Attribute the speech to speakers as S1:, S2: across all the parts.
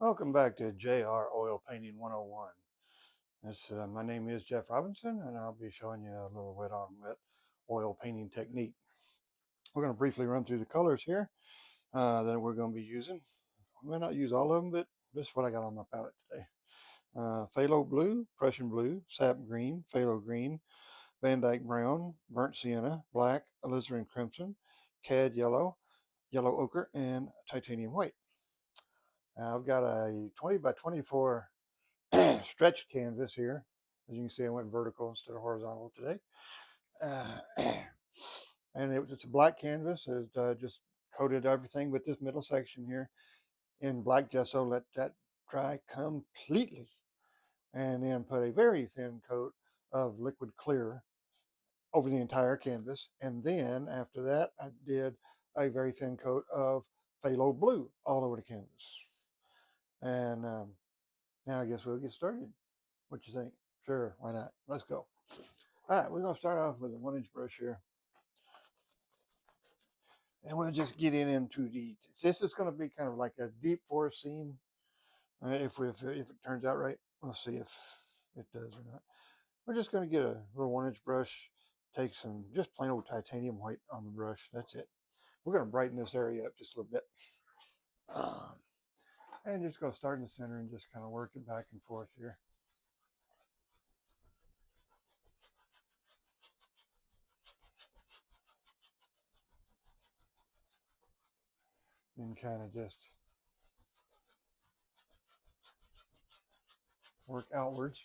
S1: Welcome back to JR Oil Painting 101. My name is Jeff Robinson, and I'll be showing you a little wet on wet oil painting technique. We're going to briefly run through the colors here that we're going to be using. We may not use all of them, but this is what I got on my palette today. Phthalo blue, Prussian blue, sap green, phthalo green, Van Dyke brown, burnt sienna, black, alizarin crimson, cad yellow, yellow ochre, and titanium white. Now I've got a 20 by 24 stretched canvas here. As you can see, I went vertical instead of horizontal today. Uh, and it's a black canvas. It just coated everything but this middle section here in black gesso. Let that dry completely. And then put a very thin coat of liquid clear over the entire canvas. And then after that, I did a very thin coat of phthalo blue all over the canvas. And now I guess we'll get started. What you think? Sure, why not? Let's go. All right, we're going to start off with a 1-inch brush here. And we'll just get into the, this is going to be kind of like a deep forest scene. If it turns out right, we'll see if it does or not. We're just going to get a little 1-inch brush, take some just plain old titanium white on the brush. That's it. We're going to brighten this area up just a little bit. And just go start in the center and just kind of work it back and forth here. And kind of just work outwards.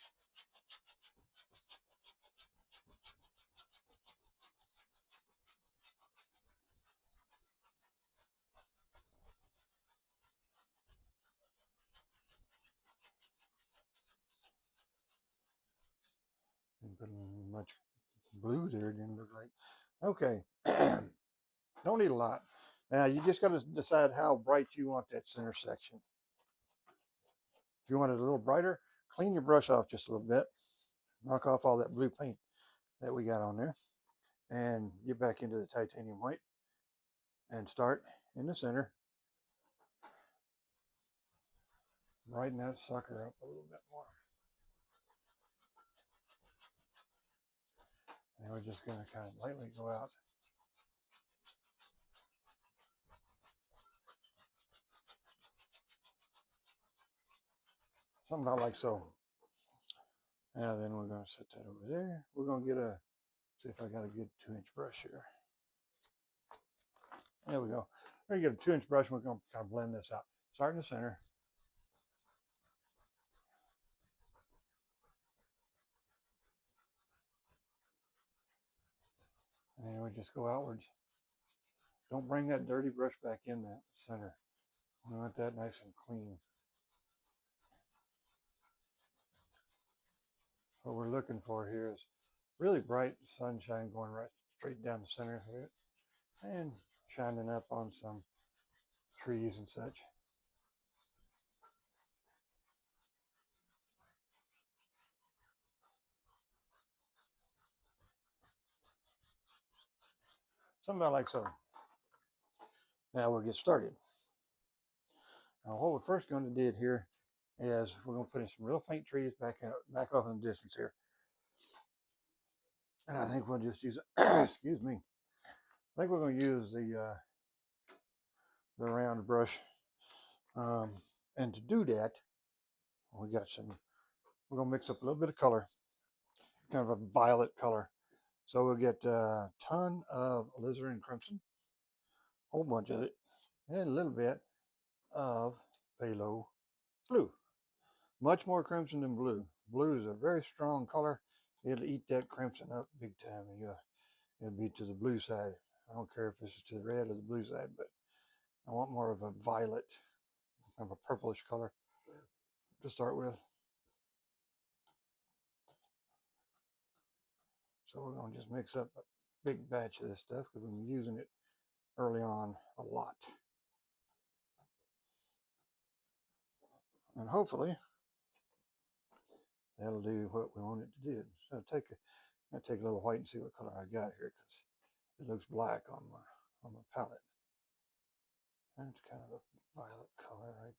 S1: And put much blue there, it didn't look like. Okay. Don't need a lot. Now you just got to decide how bright you want that center section. If you want it a little brighter, clean your brush off just a little bit. Knock off all that blue paint that we got on there. And get back into the titanium white. And start in the center. Brighten that sucker up a little bit more. And we're just going to kind of lightly go out. Something about like so. Now then we're going to set that over there. We're going to get a, see if I got a good 2-inch brush here. There we go. We're going to get a 2-inch brush and we're going to kind of blend this out. Start in the center. And then we just go outwards. Don't bring that dirty brush back in that center. We want that nice and clean. What we're looking for here is really bright sunshine going right straight down the center of it and shining up on some trees and such. Something about like so. Now we'll get started. Now what we're first going to do here is we're going to put in some real faint trees back off in the distance here. And I think we'll just use, excuse me, I think we're going to use the round brush. And to do that, we're going to mix up a little bit of color, kind of a violet color. So we'll get a ton of alizarin crimson, a whole bunch of it, and a little bit of phthalo blue. Much more crimson than blue. Blue is a very strong color. It'll eat that crimson up big time, and it'll be to the blue side. I don't care if this is to the red or the blue side, but I want more of a violet, kind of a purplish color to start with. So we're going to just mix up a big batch of this stuff because we've been using it early on a lot. And hopefully that'll do what we want it to do. So I'll take a little white and see what color I got here because it looks black on my palette. That's kind of a violet color right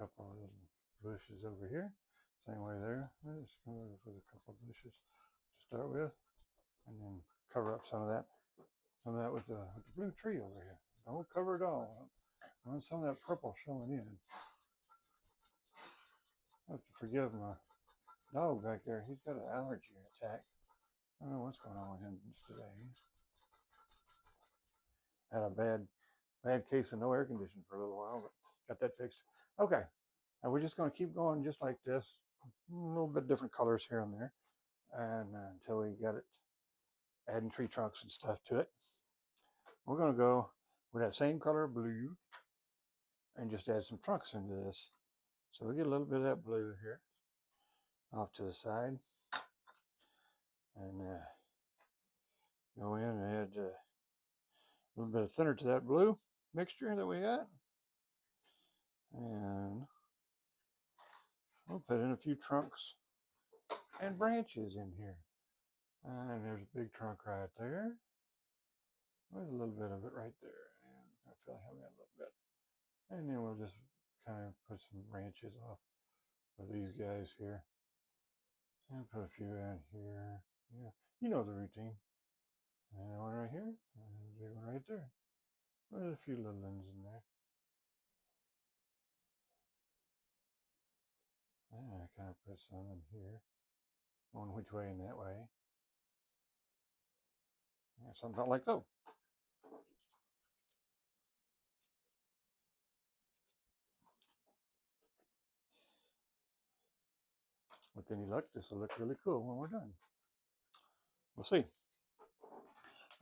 S1: couple of little bushes over here. Same way there. I'm just going to put a couple of bushes to start with, and then cover up some of that with the blue tree over here. Don't cover it all. I want some of that purple showing in. I have to forgive my dog back there. He's got an allergy attack. I don't know what's going on with him today. He's had a bad case of no air conditioning for a little while, but got that fixed. Okay, and we're just going to keep going just like this, a little bit different colors here and there, and until we get it, adding tree trunks and stuff to it. We're going to go with that same color blue and just add some trunks into this. So we get a little bit of that blue here off to the side, and go in and add a little bit of thinner to that blue mixture that we got, and we'll put in a few trunks and branches in here. And there's a big trunk right there. There's a little bit of it right there, and I feel like having a little bit. And then we'll just kind of put some branches off of these guys here, and put a few in here. Yeah, you know the routine. And one right here, and a big one right there. There's a few little ones in there. And I kind of put some in here, going which way and that way. Yeah, something like that. With any luck, this will look really cool when we're done. We'll see.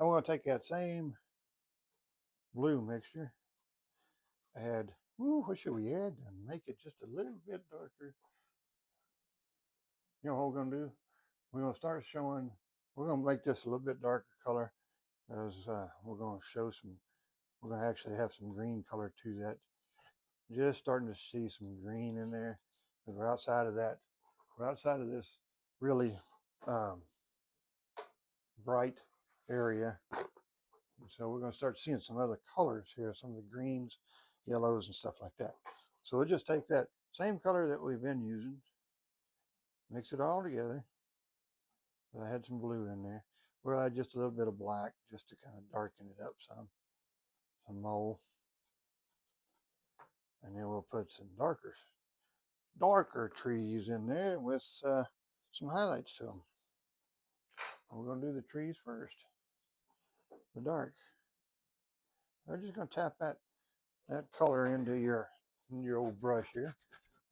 S1: I'm going to take that same blue mixture, add, what should we add to make it just a little bit darker? You know what we're going to do? We're going to start showing, we're going to make this a little bit darker color, as we're going to show some, we're going to actually have some green color to that. Just starting to see some green in there, because we're outside of that, we're outside of this really bright area. And so we're going to start seeing some other colors here, some of the greens, yellows, and stuff like that. So we'll just take that same color that we've been using, mix it all together. I had some blue in there. We'll add just a little bit of black just to kind of darken it up some mole. And then we'll put some darker trees in there with some highlights to them. We're going to do the trees first, the dark. I'm just going to tap that color into your old brush here,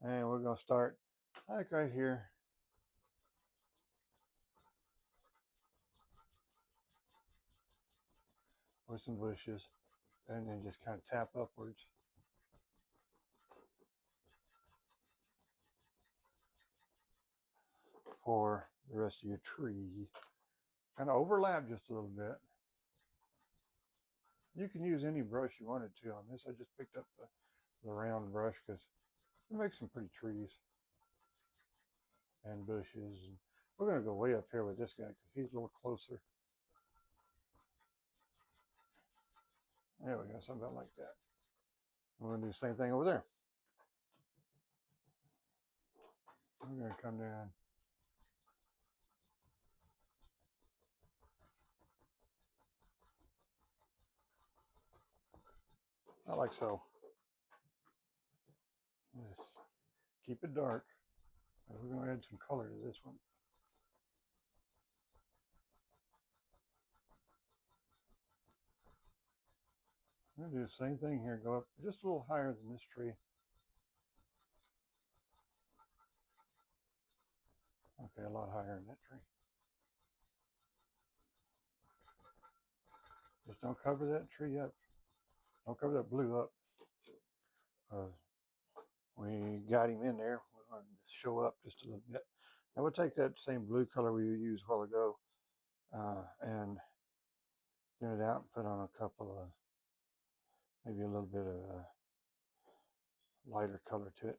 S1: and we're going to start like right here. With some bushes, and then just kind of tap upwards. For the rest of your tree. Kind of overlap just a little bit. You can use any brush you wanted to on this. I just picked up the round brush because it makes some pretty trees and bushes. And we're going to go way up here with this guy because he's a little closer. There we go, something like that. We're going to do the same thing over there. We're going to come down. Like so. Just keep it dark. We're going to add some color to this one. I'm going to do the same thing here. Go up just a little higher than this tree. Okay, a lot higher than that tree. Just don't cover that tree up. Don't cover that blue up. We got him in there. We're going to show up just a little bit. Now we'll take that same blue color we used a while ago and thin it out and put on a couple of, maybe a little bit of lighter color to it.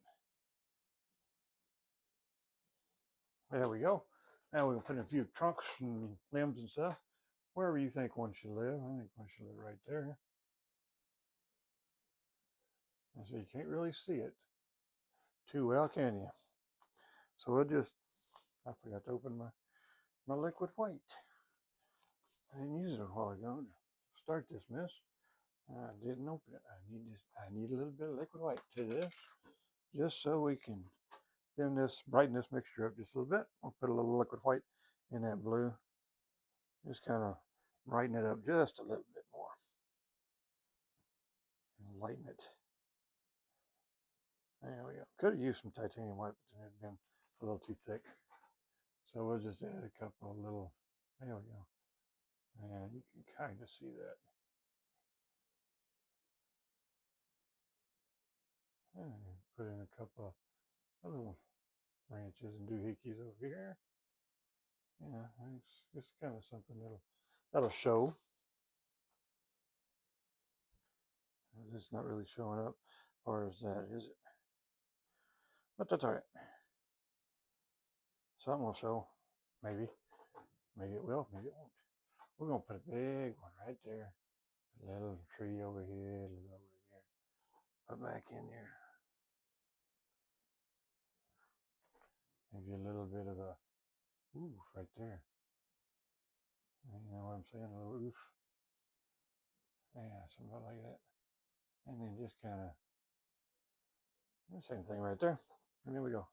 S1: There we go. Now we can put in a few trunks and limbs and stuff. Wherever you think one should live. I think one should live right there. And so you can't really see it. too well, can you? So we'll just, I forgot to open my liquid white. I didn't use it a while ago to start this mess. I didn't open it. I need a little bit of liquid white to this, just so we can thin this, brighten this mixture up just a little bit. We'll put a little liquid white in that blue. Just kind of brighten it up just a little bit more. And lighten it. There we go. Could have used some titanium white, but it had been a little too thick. So we'll just add a couple of little, there we go. And you can kind of see that. And put in a couple of little branches and doohickeys over here. Yeah, it's just kind of something that'll show. It's not really showing up, or is that, is it? But that's all right. Something will show, maybe. Maybe it will, maybe it won't. We're gonna put a big one right there. A little tree over here, a little over here. Put back in here. Maybe a little bit of a oof right there. You know what I'm saying? A little oof. Yeah, something like that. And then just kind of the same thing right there. And there we go.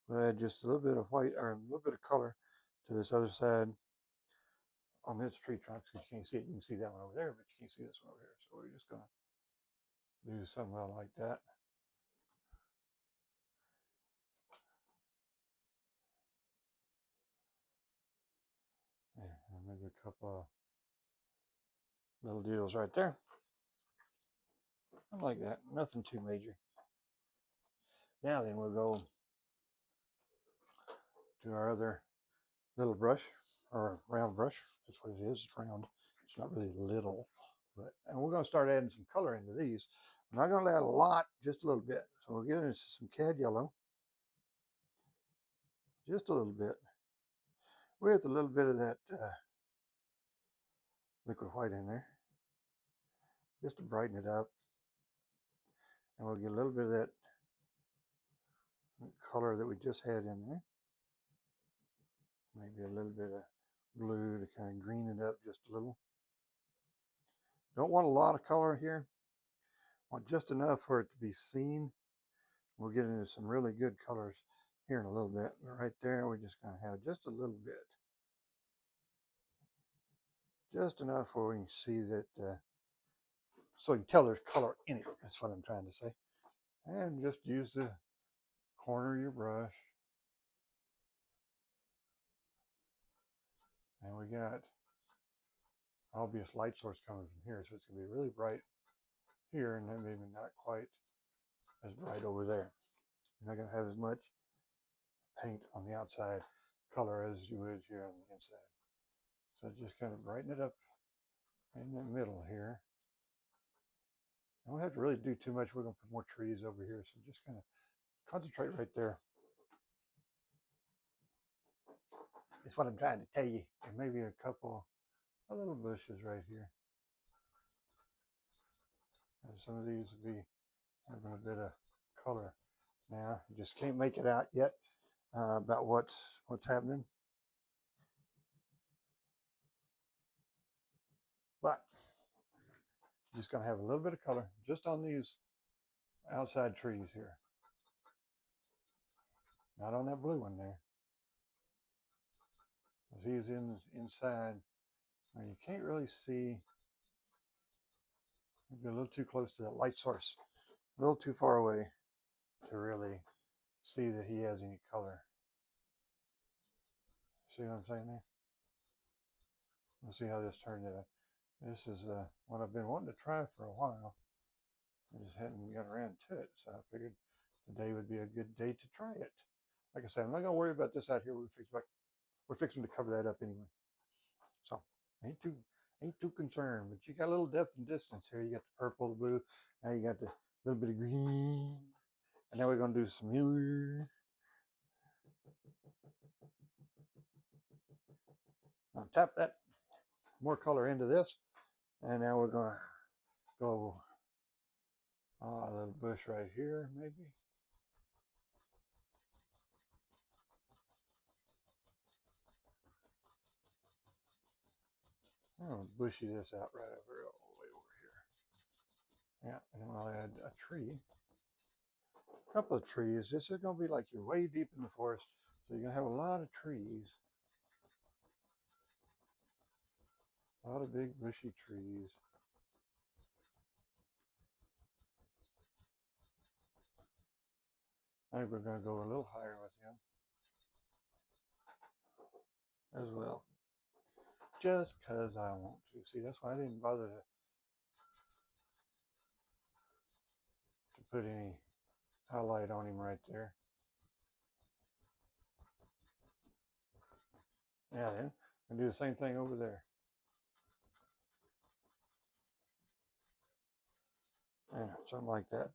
S1: We'll add just a little bit of white or a little bit of color to this other side on this tree trunk, because you can't see it. You can see that one over there, but you can't see this one over here. So we're just gonna do something like that. Yeah, and maybe a couple of little deals right there. I like that. Nothing too major. Now then we'll go to our other little brush, or round brush. That's what it is. It's round. It's not really little, but and we're going to start adding some color into these. I'm not going to add a lot, just a little bit. So we'll get into some cad yellow, just a little bit, with a little bit of that liquid white in there, just to brighten it up. And we'll get a little bit of that color that we just had in there. Maybe a little bit of blue to kind of green it up just a little. Don't want a lot of color here. Want just enough for it to be seen. We'll get into some really good colors here in a little bit. But right there, we're just going to have just a little bit. Just enough where we can see that, so you can tell there's color in it. That's what I'm trying to say. And just use the corner of your brush. And we got obvious light source coming from here, so it's going to be really bright here, and then maybe not quite as bright over there. You're not going to have as much paint on the outside color as you would here on the inside. So just kind of brighten it up in the middle here. I don't have to really do too much. We're going to put more trees over here, so just kind of concentrate right there. That's what I'm trying to tell you. And maybe a couple of little bushes right here. And some of these will be having a bit of color now. You just can't make it out yet about what's happening. But just going to have a little bit of color just on these outside trees here. Not on that blue one there. He's inside. Now you can't really see. Maybe a little too close to that light source. A little too far away to really see that he has any color. See what I'm saying there? We'll see how this turned out. This is what I've been wanting to try for a while. I just hadn't got around to it, so I figured today would be a good day to try it. Like I said, I'm not gonna worry about this out here. We're fixing to cover that up anyway. So ain't too concerned. But you got a little depth and distance here. You got the purple, the blue. Now you got the little bit of green. And now we're gonna do some yellow. I'll tap that more color into this, and now we're gonna go A little bush right here, maybe. I'm gonna bushy this out right over all the way over here. Yeah, and then I'll add a tree, a couple of trees. This is gonna be like you're way deep in the forest, so you're gonna have a lot of trees, a lot of big bushy trees. I think we're gonna go a little higher with him as well, just cause I want to. See, that's why I didn't bother to put any highlight on him right there. Yeah, then and do the same thing over there. Yeah, something like that.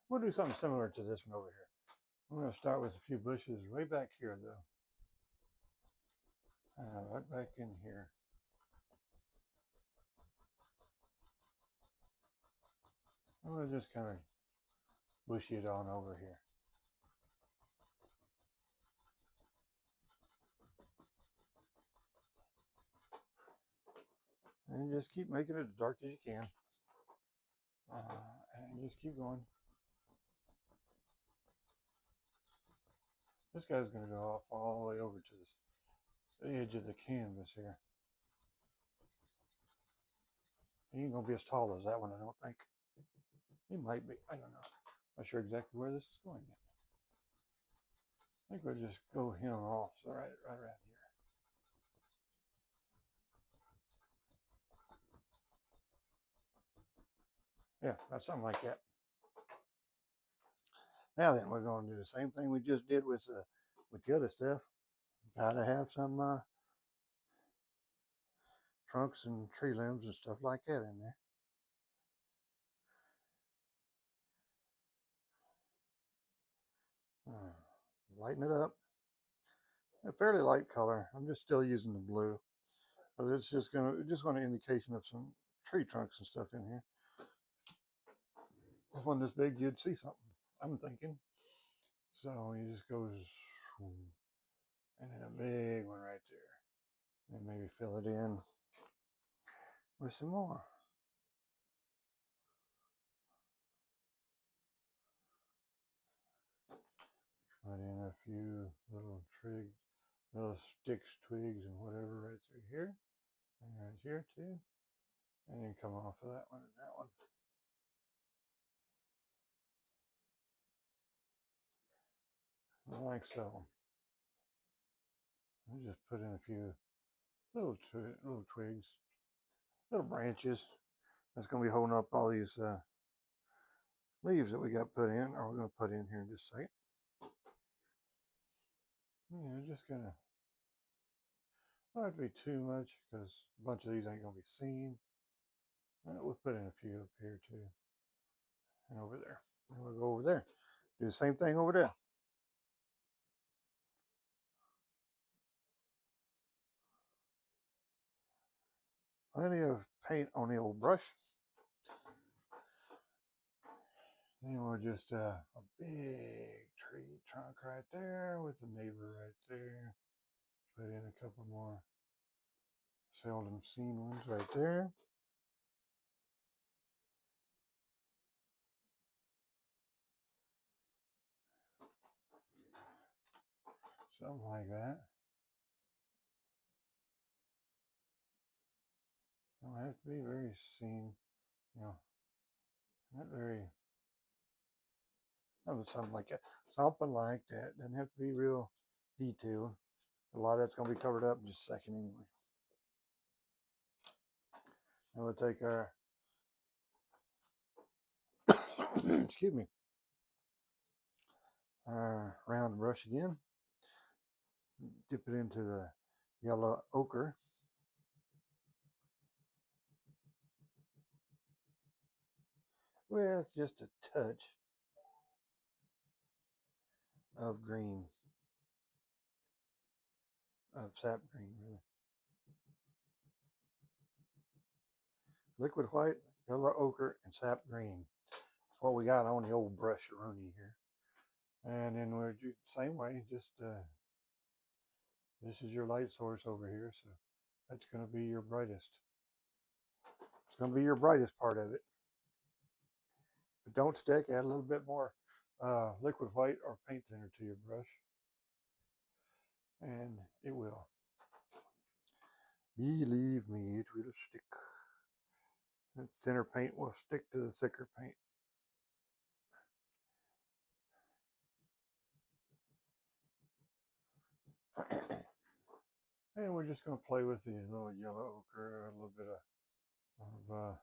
S1: We'll do something similar to this one over here. I'm going to start with a few bushes way back here, though. Right back in here. I'm going to just kind of bushy it on over here. And just keep making it as dark as you can. And just keep going. This guy's going to go off all the way over to the edge of the canvas here. He ain't going to be as tall as that one, I don't think. He might be. I don't know. Not sure exactly where this is going yet. I think we'll just go him off right around here. Yeah, that's something like that. Now then, we're going to do the same thing we just did with the other stuff. Got to have some trunks and tree limbs and stuff like that in there. Lighten it up. A fairly light color. I'm just still using the blue, but it's just want an indication of some tree trunks and stuff in here. If one this big, you'd see something. I'm thinking. So you just goes, and then a big one right there, and maybe fill it in with some more. Put in a few little little sticks, twigs, and whatever right through here, and right here too, and then come off of that one and that one. Like so. I just put in a few little twigs, little branches. That's going to be holding up all these leaves that we got put in, or we're going to put in here in just a second. Yeah, just gonna not have to be too much because a bunch of these ain't going to be seen. We'll put in a few up here too, and over there. And we'll go over there. Do the same thing over there. Plenty of paint on the old brush. Then we'll just a big tree trunk right there with the neighbor right there. Put in a couple more seldom seen ones right there. Something like that. Don't have to be very seen, you know, not very, something like that. Something like that. Doesn't have to be real detailed. A lot of that's going to be covered up in just a second anyway. And we'll take our, excuse me, our round brush again. Dip it into the yellow ochre. With just a touch of green, of sap green, really. Liquid white, yellow ochre, and sap green. That's what we got on the old brush-a-rooney here. And then we're do the same way, just this is your light source over here, so that's going to be your brightest. It's going to be your brightest part of it. But don't stick, add a little bit more liquid white or paint thinner to your brush, and it will. Believe me, it will stick. That thinner paint will stick to the thicker paint. And we're just going to play with the little yellow ochre, a little bit of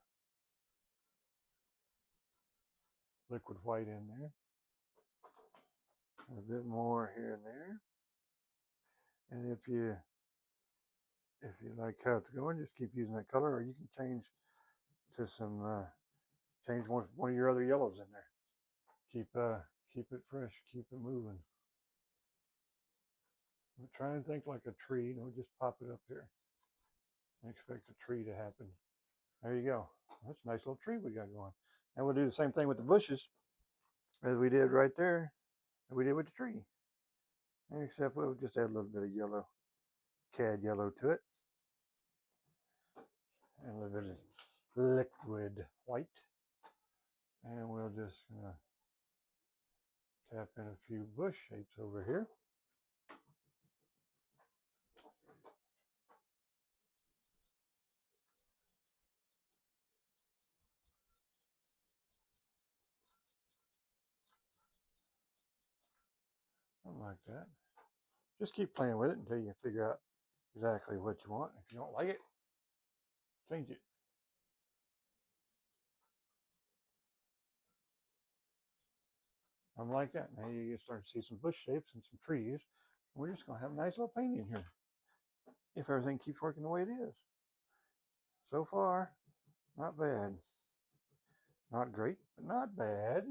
S1: liquid white in there. A bit more here and there. And if you like how it's going, just keep using that color, or you can change to some change one of your other yellows in there. Keep it fresh, keep it moving. But try and think like a tree. Don't just pop it up here and expect a tree to happen. There you go. That's a nice little tree we got going. And we'll do the same thing with the bushes as we did right there, and we did with the tree. Except we'll just add a little bit of yellow, cad yellow to it, and a little bit of liquid white. And we'll just tap in a few bush shapes over here. Something like that. Just keep playing with it until you figure out exactly what you want. If you don't like it, change it. I'm like that. Now you start to see some bush shapes and some trees. We're just going to have a nice little painting here if everything keeps working the way it is. So far, not bad. Not great, but not bad.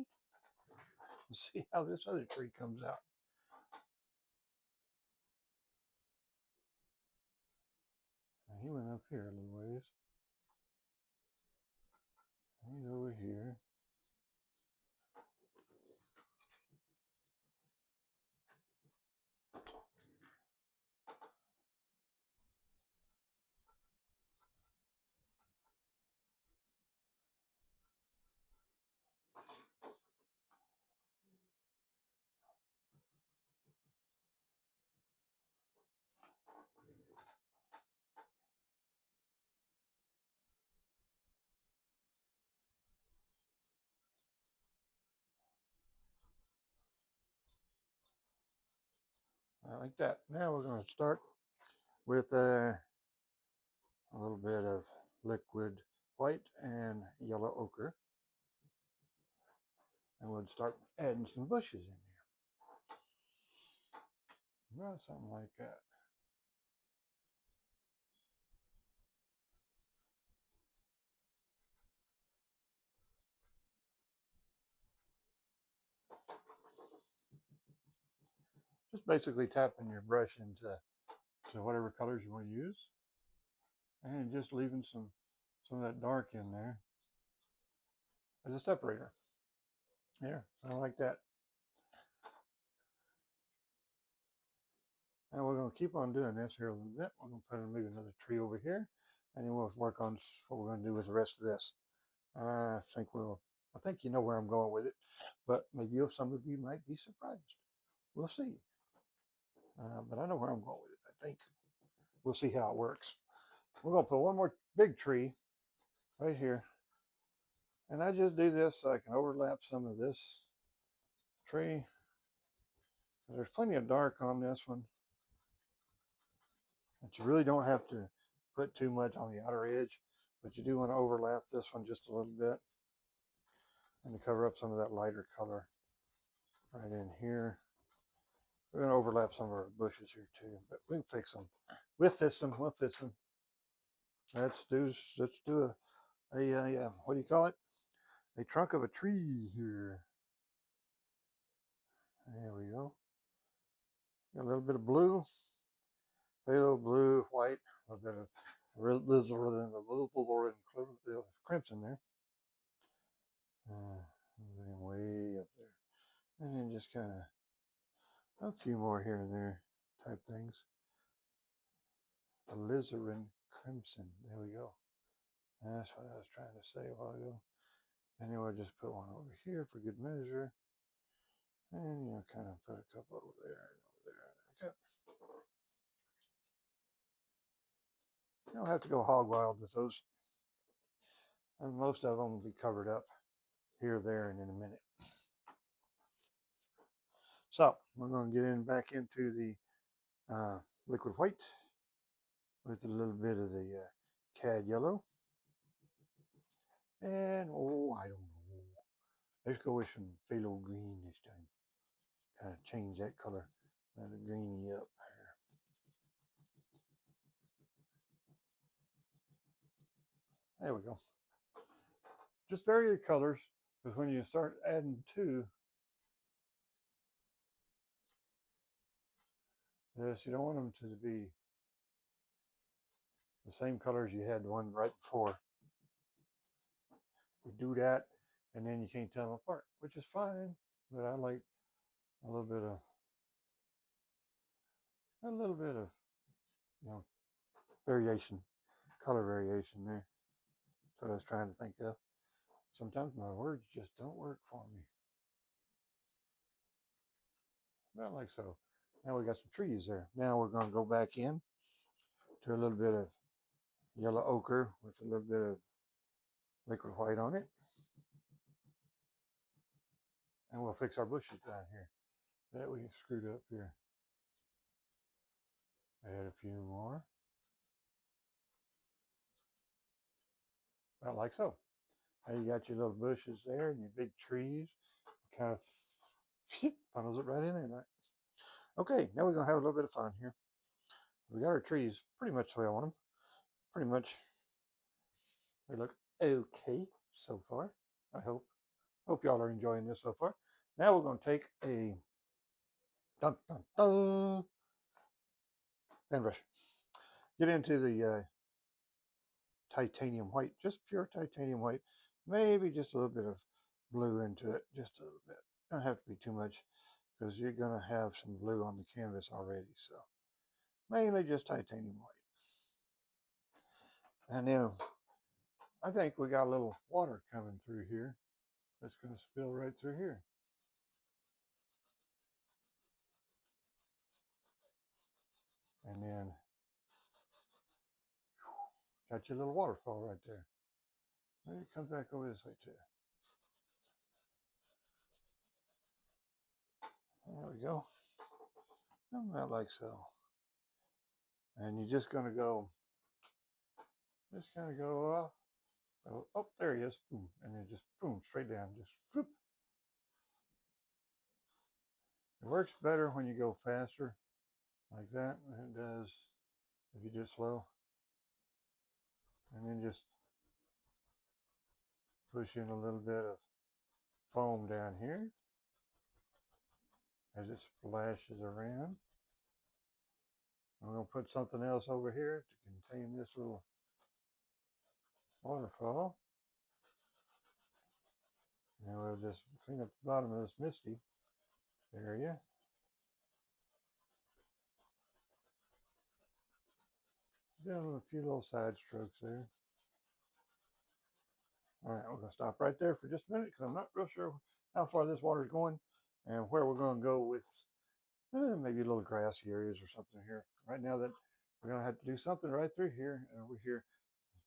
S1: Let's see how this other tree comes out. Now he went up here a little ways. He's over here. Like that. Now we're going to start with a little bit of liquid white and yellow ochre. And we'll start adding some bushes in here. Well, something like that. Just basically tapping your brush into whatever colors you want to use, and just leaving some of that dark in there as a separator. Yeah, I like that. And we're going to keep on doing this here a little bit. We're going to put maybe another tree over here, and then we'll work on what we're going to do with the rest of this. I think you know where I'm going with it, but maybe some of you might be surprised. We'll see. But I know where I'm going with it. I think we'll see how it works. We're going to put one more big tree right here. And I just do this so I can overlap some of this tree. There's plenty of dark on this one, but you really don't have to put too much on the outer edge, but you do want to overlap this one just a little bit and to cover up some of that lighter color right in here. We're going to overlap some of our bushes here too, but we can fix them. We'll fix them. Let's do a what do you call it? A trunk of a tree here. There we go. Got a little bit of blue, pale blue, white, a little bit of crimson there. And then just kind of a few more here and there type things. Alizarin crimson. There we go. That's what I was trying to say a while ago. And then we'll just put one over here for good measure. And kind of put a couple over there and over there. Okay. You don't have to go hog wild with those. And most of them will be covered up here, there, and in a minute. So we're going to get in back into the liquid white with a little bit of the cad yellow. And, I don't know. Let's go with some phthalo green this time. Kind of change that color. Let it greeny up here. There we go. Just vary your colors, because when you start adding to this, you don't want them to be the same colors you had the one right before. You do that, and then you can't tell them apart, which is fine. But I like a little bit of variation, color variation there. That's what I was trying to think of. Sometimes my words just don't work for me. Not like so. Now we got some trees there. Now we're going to go back in to a little bit of yellow ochre with a little bit of liquid white on it. And we'll fix our bushes down here that we screwed up here. Add a few more. About like so. Now you got your little bushes there and your big trees. Kind of funnels it right in there. Right? Okay, now we're going to have a little bit of fun here. We got our trees pretty much the way I want them. Pretty much they look okay so far. I hope y'all are enjoying this so far. Now we're going to take a pen brush. Get into the titanium white, just pure titanium white. Maybe just a little bit of blue into it, just a little bit. Don't have to be too much because you're going to have some blue on the canvas already. So mainly just titanium white. And then I think we got a little water coming through here. That's going to spill right through here. And then got your little waterfall right there. Maybe it comes back over this way too. There we go. About like so. And you're just going to go, oh, there he is. Boom. And then just boom, straight down. Just whoop. It works better when you go faster like that than it does if you do it slow. And then just push in a little bit of foam down here as it splashes around. I'm going to put something else over here to contain this little waterfall. And we'll just clean up the bottom of this misty area. Doing a few little side strokes there. All right, we're going to stop right there for just a minute because I'm not real sure how far this water is going and where we're going to go with maybe little grassy areas or something here. Right now that we're going to have to do something right through here and over here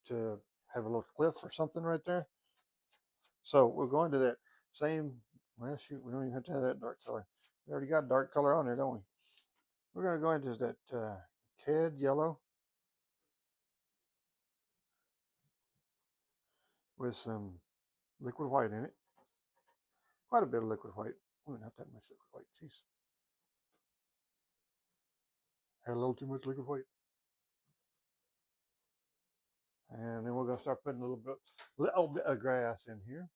S1: to have a little cliff or something right there. So we'll go into that same, well, shoot, we don't even have to have that dark color. We already got dark color on there, don't we? We're going to go into that cad yellow with some liquid white in it. Quite a bit of liquid white. Oh, not that much liquid white. Jeez. Had a little too much liquid white. And then we're going to start putting a little bit of grass in here.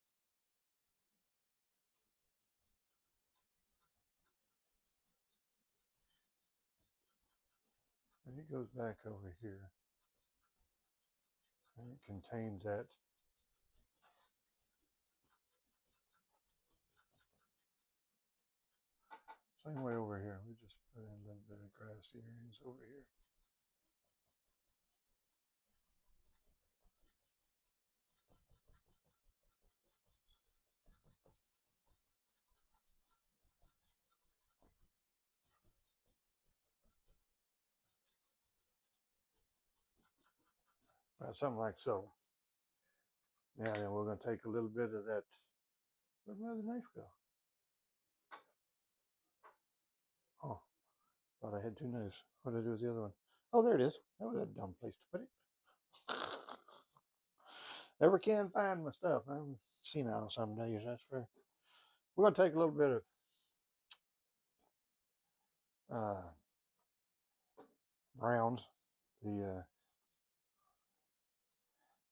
S1: And it goes back over here. And it contains that. Same way over here. We just put in a little bit of grassy areas over here. Something like so. Now then we're going to take a little bit of that. Where'd my other knife go? Oh, thought I had two knives. What did I do with the other one? Oh, there it is. That was a dumb place to put it. Never can find my stuff. I'm senile some days, that's fair. We're going to take a little bit of browns, the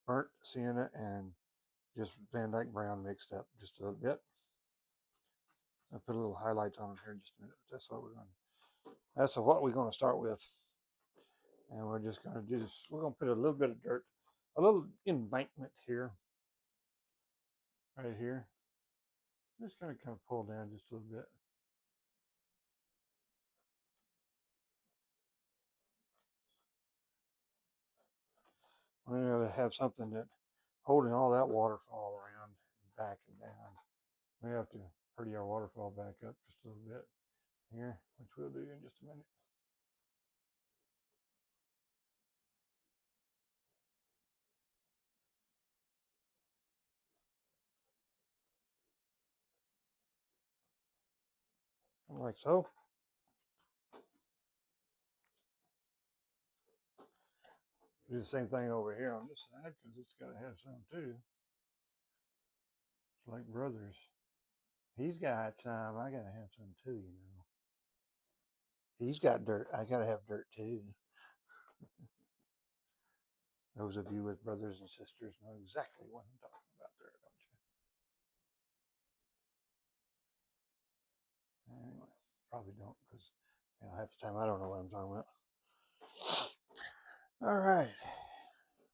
S1: burnt sienna and just Van Dyke brown mixed up just a little bit. I'll put a little highlights on it here in just a minute. That's what we're going to. That's what we're going to start with, and we're just going to do this. We're going to put a little bit of dirt, a little embankment here, right here. Just going to kind of pull down just a little bit. We're going to have something that holding all that waterfall around and back and down. We have to pretty our waterfall back up just a little bit here, which we'll do in just a minute. Like so. Do the same thing over here on this side because it's got to have some too. It's like brothers. He's got some. I got to have some too, you know. He's got dirt. I got to have dirt too. Those of you with brothers and sisters know exactly what I'm talking about there, don't you? Anyway, probably don't because half the time I don't know what I'm talking about. All right.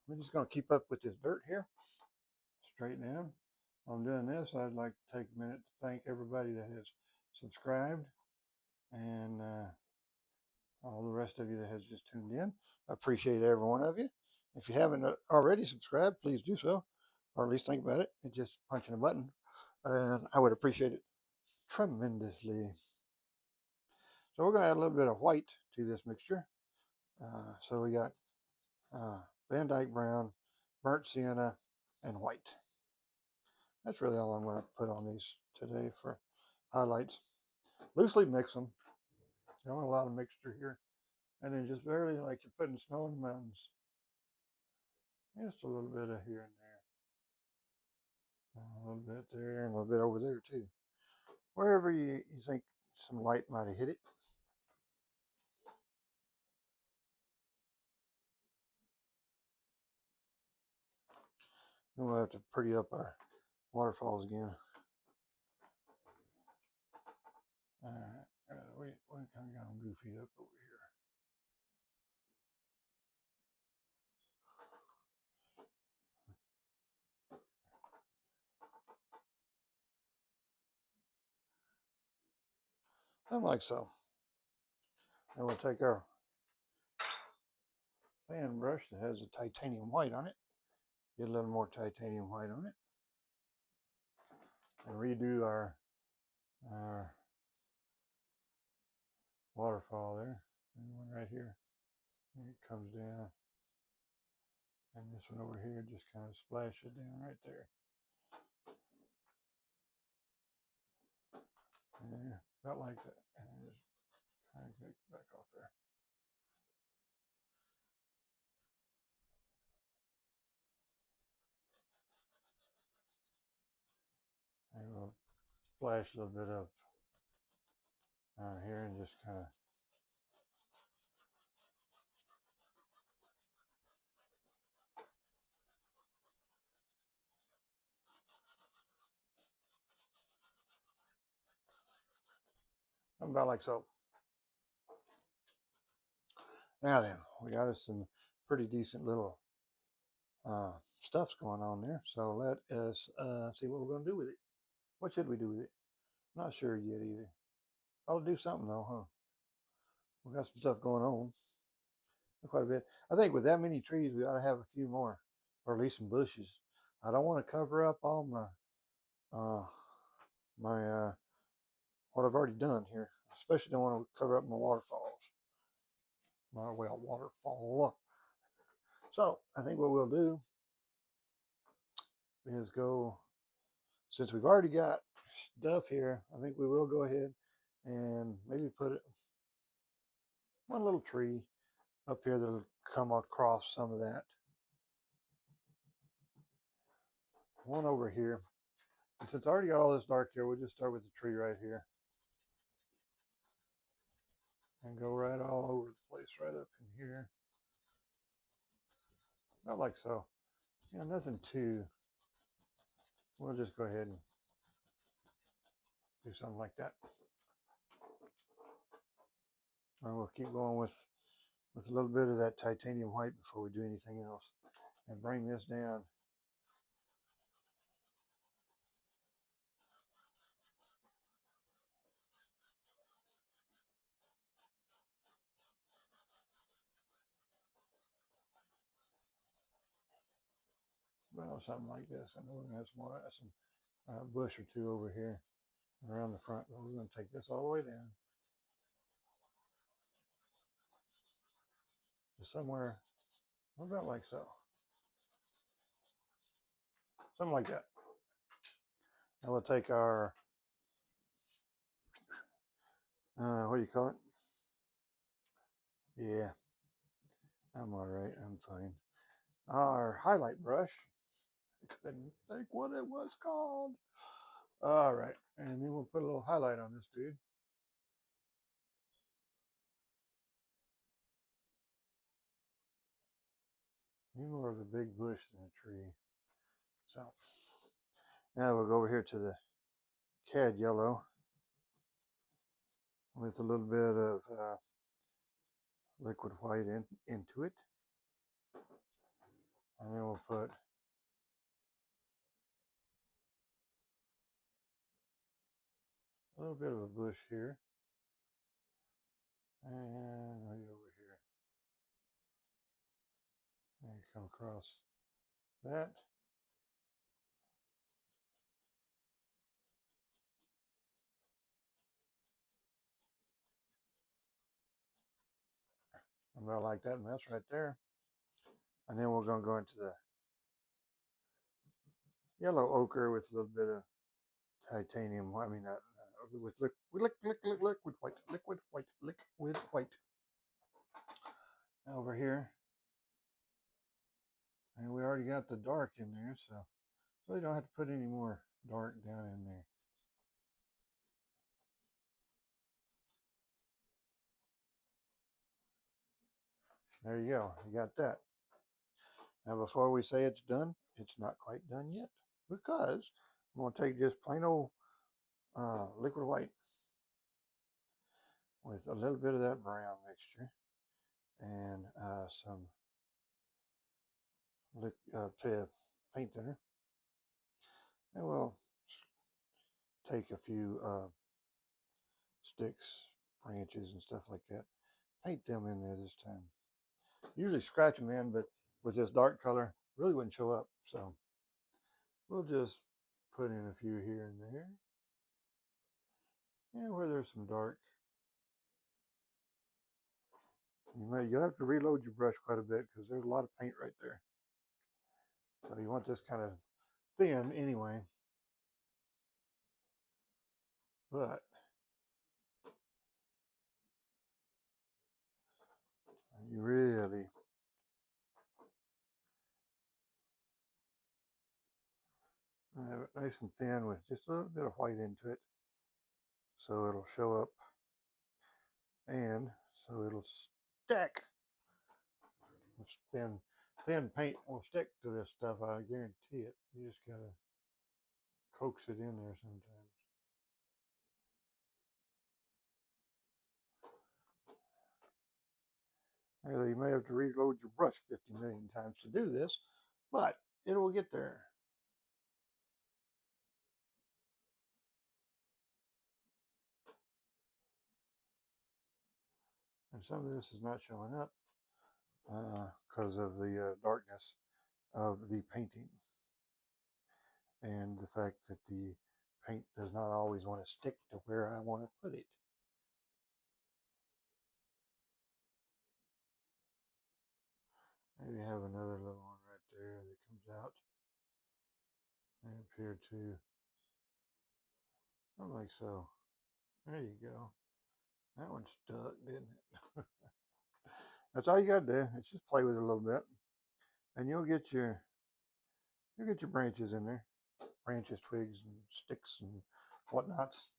S1: We're just going to keep up with this dirt here. Straight down. While I'm doing this, I'd like to take a minute to thank everybody that has subscribed and all the rest of you that has just tuned in. I appreciate every one of you. If you haven't already subscribed, please do so, or at least think about it. It's just punching a button, and I would appreciate it tremendously. So we're going to add a little bit of white to this mixture. So we got Van Dyke brown, burnt sienna, and white. That's really all I'm going to put on these today for highlights. Loosely mix them. You don't want a lot of mixture here. And then just barely like you're putting snow in the mountains. Just a little bit of here and there. A little bit there and a little bit over there too. Wherever you think some light might have hit it. Then we'll have to pretty up our waterfalls again. Alright, we kind of got them goofy up over here. Something like so. And we'll take our fan brush that has a titanium white on it. Get a little more titanium white on it. And redo our waterfall there. And one right here. And it comes down. And this one over here just kind of splash it down right there. Yeah, about like that. And just kind of get back off there. And we'll splash a little bit up here and just kind of about like so. Now then, we got us some pretty decent little stuffs going on there. So let us see what we're going to do with it. What should we do with it? Not sure yet either. I'll do something though, huh? We got some stuff going on, quite a bit. I think with that many trees, we ought to have a few more, or at least some bushes. I don't want to cover up all uh, my what I've already done here. Especially don't want to cover up my waterfalls, my well waterfall. So I think what we'll do is go, since we've already got stuff here. I think we will go ahead and maybe put one little tree up here that'll come across some of that. One over here. And since I already got all this dark here, we'll just start with the tree right here. And go right all over the place, right up in here. Not like so. You know, nothing too. We'll just go ahead and do something like that. And we'll keep going with a little bit of that titanium white before we do anything else. And bring this down. Well, something like this. I know we're going to have some more, some bush or two over here around the front, but we're going to take this all the way down. Just somewhere, about like so. Something like that. And we'll take our, what do you call it? Yeah, I'm all right. I'm fine. Our highlight brush. I couldn't think what it was called. All right. And then we'll put a little highlight on this dude. He's more of a big bush than a tree. So now we'll go over here to the cad yellow with a little bit of liquid white into it. And then we'll put a little bit of a bush here. And right over here. And come across that. About like that mess right there. And then we're going to go into the yellow ochre with a little bit of titanium. I mean, with liquid white over here. And we already got the dark in there, so really don't have to put any more dark down in there. There you go. You got that. Now, before we say it's done, it's not quite done yet, because I'm going to take just plain old liquid white with a little bit of that brown mixture and some paint thinner, and we'll take a few sticks, branches, and stuff like that. Paint them in there this time. Usually scratch them in, but with this dark color, really wouldn't show up. So we'll just put in a few here and there. And where there's some dark, you'll have to reload your brush quite a bit because there's a lot of paint right there. So you want this kind of thin anyway. But you really have it nice and thin with just a little bit of white into it, so it'll show up, and so it'll stick. Thin paint will stick to this stuff, I guarantee it. You just gotta coax it in there sometimes. You may have to reload your brush 50 million times to do this, but it will get there. And some of this is not showing up because of the darkness of the painting and the fact that the paint does not always want to stick to where I want to put it. Maybe have another little one right there that comes out and appear to, I'm like so. There you go. That one stuck, didn't it? That's all you got to do. It's just play with it a little bit, and you'll get your branches in there, branches, twigs, and sticks, and whatnots,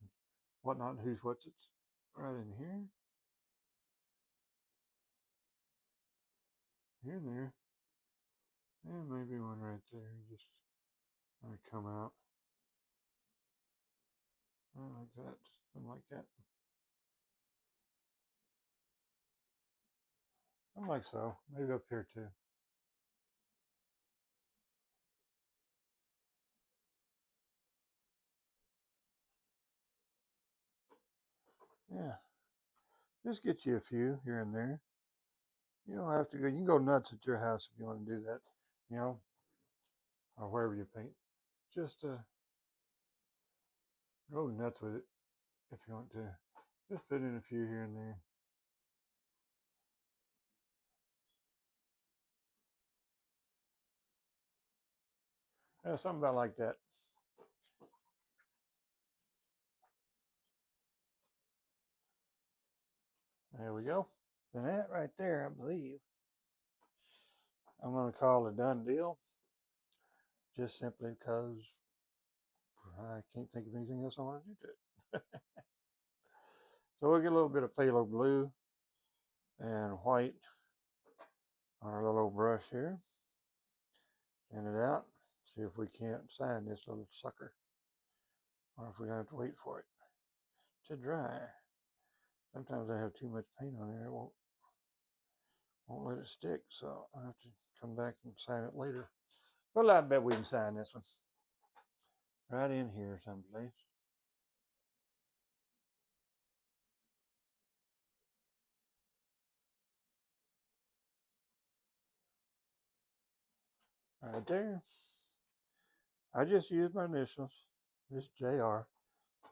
S1: whatnot, who's what's it's right in here, here and there, and maybe one right there. Just come out like that, something like that. I'm like so. Maybe up here too. Yeah, just get you a few here and there. You don't have to go. You can go nuts at your house if you want to do that. You know, or wherever you paint. Just go nuts with it if you want to. Just put in a few here and there. Yeah, something about like that. There we go. And that right there, I believe, I'm going to call a done deal. Just simply because I can't think of anything else I want to do to it. So we'll get a little bit of phthalo blue and white on our little brush here. Send it out. See if we can't sign this little sucker, or if we have to wait for it to dry. Sometimes I have too much paint on there; it won't let it stick. So I have to come back and sign it later. But I bet we can sign this one right in here someplace. Right there. I just used my initials, this JR,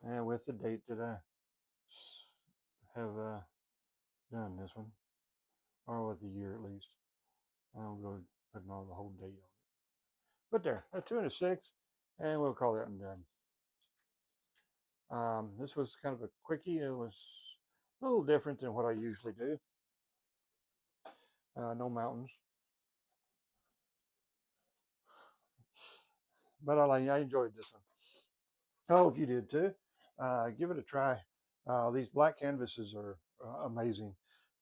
S1: and with the date that I have done this one, or with the year at least. I don't go putting all the whole date on it. But there, a 2 and a 6, and we'll call that one done. This was kind of a quickie. It was a little different than what I usually do. No mountains, but I enjoyed this one. I hope you did too. Give it a try. These black canvases are amazing.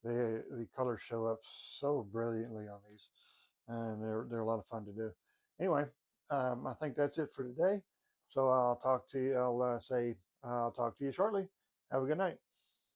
S1: The colors show up so brilliantly on these, and they're a lot of fun to do. Anyway, I think that's it for today. So I'll talk to you. I'll talk to you shortly. Have a good night.